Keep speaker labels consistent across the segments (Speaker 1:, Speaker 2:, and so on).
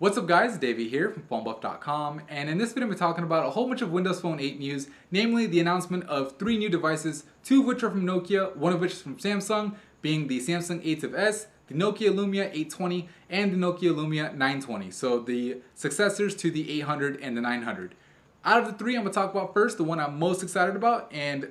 Speaker 1: What's up guys, Davey here from phonebuff.com, and in this video we're talking about a whole bunch of Windows Phone 8 news, namely the announcement of 3 new devices, 2 of which are from Nokia, 1 of which is from Samsung, being the Samsung ATIV S, the Nokia Lumia 820, and the Nokia Lumia 920, so the successors to the 800 and the 900. Out of the 3, I'm going to talk about first the one I'm most excited about, and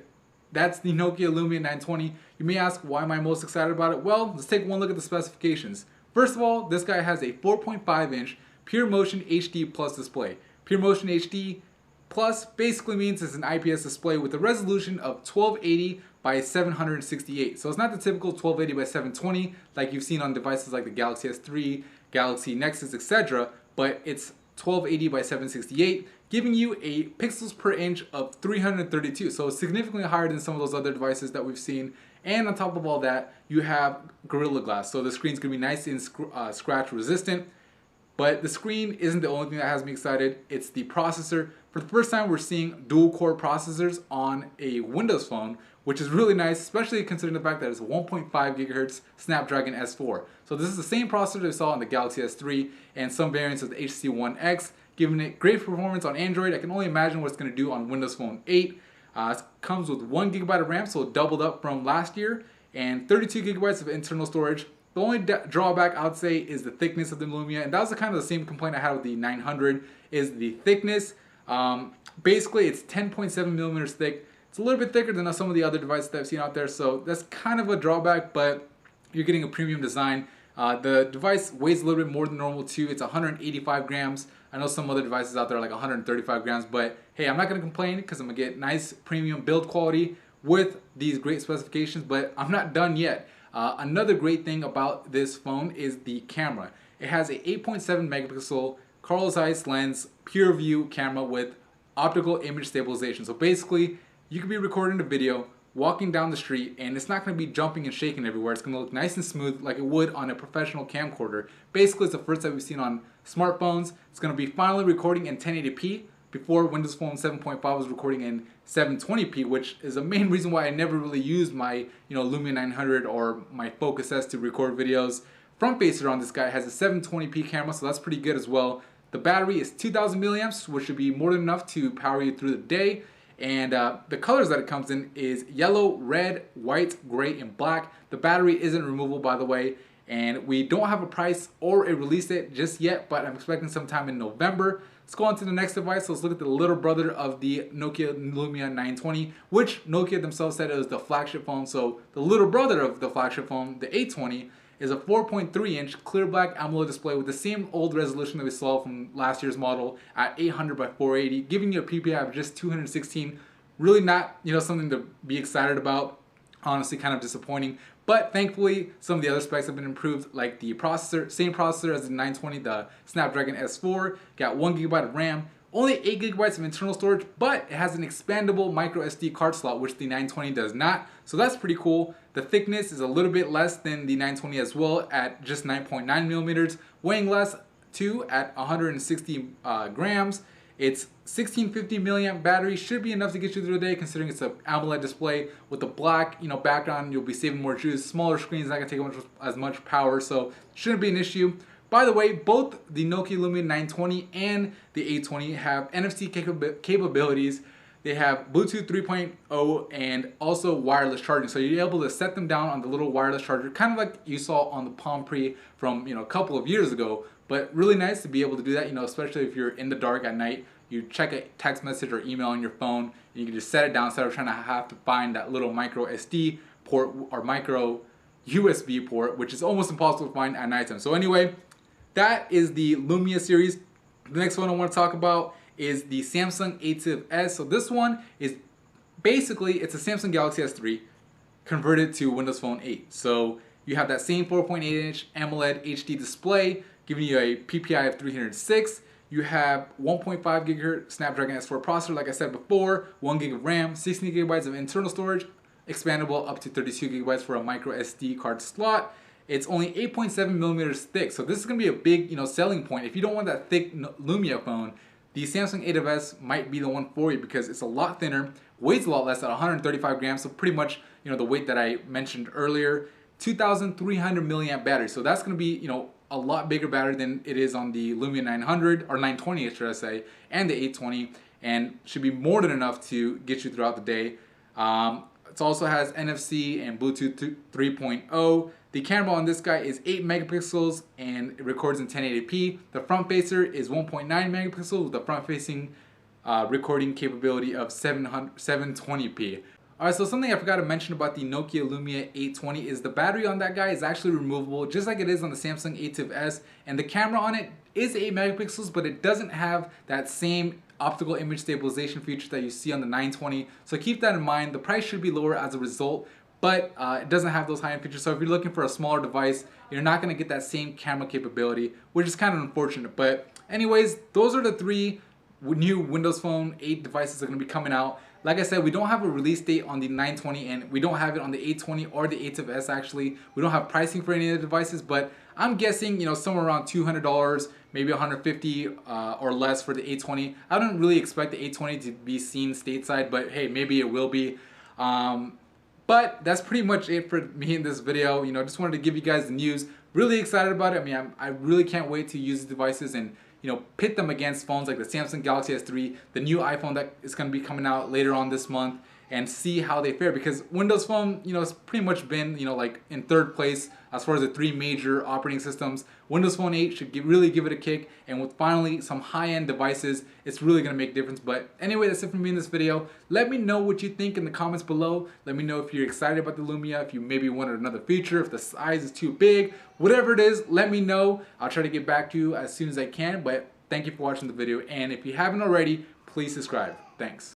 Speaker 1: that's the Nokia Lumia 920. You may ask, why am I most excited about it? Well, let's take one look at the specifications. First of all, this guy has a 4.5-inch Pure Motion HD Plus display. Pure Motion HD Plus basically means it's an IPS display with a resolution of 1280 by 768. So it's not the typical 1280 by 720 like you've seen on devices like the Galaxy S3, Galaxy Nexus, etc. But it's 1280 by 768, giving you a pixels per inch of 332. So it's significantly higher than some of those other devices that we've seen. And on top of all that, you have Gorilla Glass. So the screen's gonna be nice and scratch resistant. But the screen isn't the only thing that has me excited. It's the processor. For the first time, we're seeing dual-core processors on a Windows phone, which is really nice, especially considering the fact that it's a 1.5 gigahertz Snapdragon S4. So this is the same processor we saw on the Galaxy S3 and some variants of the HTC One X, giving it great performance on Android. I can only imagine what it's going to do on Windows Phone 8. It comes with 1 gigabyte of RAM, so it doubled up from last year, and 32 gigabytes of internal storage. The only drawback I would say is the thickness of the Lumia, and that was kind of the same complaint I had with the 900, is the thickness. Basically, it's 10.7 millimeters thick. It's a little bit thicker than some of the other devices that I've seen out there, so that's kind of a drawback, but you're getting a premium design. The device weighs a little bit more than normal too. It's 185 grams. I know some other devices out there are like 135 grams, but hey, I'm not going to complain because I'm going to get nice premium build quality with these great specifications, but I'm not done yet. Another great thing about this phone is the camera. It has a 8.7 megapixel Carl Zeiss lens pure view camera with optical image stabilization. So basically, you could be recording a video, walking down the street, and it's not going to be jumping and shaking everywhere. It's going to look nice and smooth like it would on a professional camcorder. Basically, it's the first that we've seen on smartphones. It's going to be finally recording in 1080p. Before, Windows Phone 7.5 was recording in 720p, which is the main reason why I never really used my Lumia 900 or my Focus S to record videos. Front facer on this guy has a 720p camera, so that's pretty good as well. The battery is 2000 milliamps, which should be more than enough to power you through the day. And the colors that it comes in is yellow, red, white, gray, and black. The battery isn't removable, by the way, and we don't have a price or a release date just yet, but I'm expecting sometime in November. Let's go on to the next device. Let's look at the little brother of the Nokia Lumia 920, which Nokia themselves said it was the flagship phone. So the little brother of the flagship phone, the 820, is a 4.3-inch clear black AMOLED display with the same old resolution that we saw from last year's model at 800 by 480, giving you a PPI of just 216. Really not, something to be excited about. Honestly, kind of disappointing. But thankfully, some of the other specs have been improved, like the processor, same processor as the 920, the Snapdragon S4, got 1 gigabyte of RAM, only 8 gigabytes of internal storage, but it has an expandable micro SD card slot, which the 920 does not. So that's pretty cool. The thickness is a little bit less than the 920 as well, at just 9.9 millimeters, weighing less too at 160 grams. It's 1650 milliamp battery, should be enough to get you through the day considering it's an AMOLED display with the black background. You'll be saving more juice. Smaller screens not gonna take as much power, so shouldn't be an issue. By the way, both the Nokia Lumia 920 and the 820 have NFC capabilities. They have Bluetooth 3.0 and also wireless charging. So you're able to set them down on the little wireless charger, kind of like you saw on the Palm Pre from a couple of years ago. But really nice to be able to do that, especially if you're in the dark at night. You check a text message or email on your phone, and you can just set it down instead of trying to have to find that little micro SD port or micro USB port, which is almost impossible to find at nighttime. So anyway, that is the Lumia series. The next one I want to talk about is the Samsung ATIV S. So this one is basically, it's a Samsung Galaxy S3 converted to Windows Phone 8. So you have that same 4.8-inch AMOLED HD display, giving you a PPI of 306. You have 1.5 gigahertz Snapdragon S4 processor, like I said before, 1 gig of RAM, 16 gigabytes of internal storage, expandable up to 32 gigabytes for a micro SD card slot. It's only 8.7 millimeters thick, so this is going to be a big, selling point. If you don't want that thick Lumia phone, the Samsung ATIV S might be the one for you because it's a lot thinner, weighs a lot less at 135 grams, so pretty much, the weight that I mentioned earlier. 2,300 milliamp battery, so that's going to be, a lot bigger battery than it is on the Lumia 900 or 920, should I say, and the 820, and should be more than enough to get you throughout the day. It also has NFC and Bluetooth 3.0. The camera on this guy is 8 megapixels and it records in 1080p. The front facer is 1.9 megapixels with a front facing recording capability of 720p. Alright, so something I forgot to mention about the Nokia Lumia 820 is the battery on that guy is actually removable, just like it is on the Samsung ATIV S, and the camera on it is 8 megapixels, but it doesn't have that same optical image stabilization feature that you see on the 920, so keep that in mind. The price should be lower as a result, but it doesn't have those high-end features, so if you're looking for a smaller device, you're not going to get that same camera capability, which is kind of unfortunate. But anyways, those are the 3 new Windows Phone 8 devices that are going to be coming out. Like I said, we don't have a release date on the 920 and we don't have it on the 820 or the ATIV S actually. We don't have pricing for any of the devices, but I'm guessing, you know, somewhere around $200, maybe $150 or less for the 820. I don't really expect the 820 to be seen stateside, but hey, maybe it will be. But that's pretty much it for me in this video. You know, just wanted to give you guys the news. Really excited about it. I mean, I really can't wait to use the devices and, you know, pit them against phones like the Samsung Galaxy S3, the new iPhone that is going to be coming out later on this month, and see how they fare, because Windows Phone, you know, it's pretty much been, you know, like in 3rd place as far as the 3 major operating systems. Windows Phone 8 should really give it a kick, and with finally some high-end devices, it's really going to make a difference. But anyway, that's it for me in this video. Let me know what you think in the comments below. Let me know if you're excited about the Lumia, if you maybe wanted another feature, if the size is too big, whatever it is, let me know. I'll try to get back to you as soon as I can, but thank you for watching the video, and if you haven't already, please subscribe. Thanks.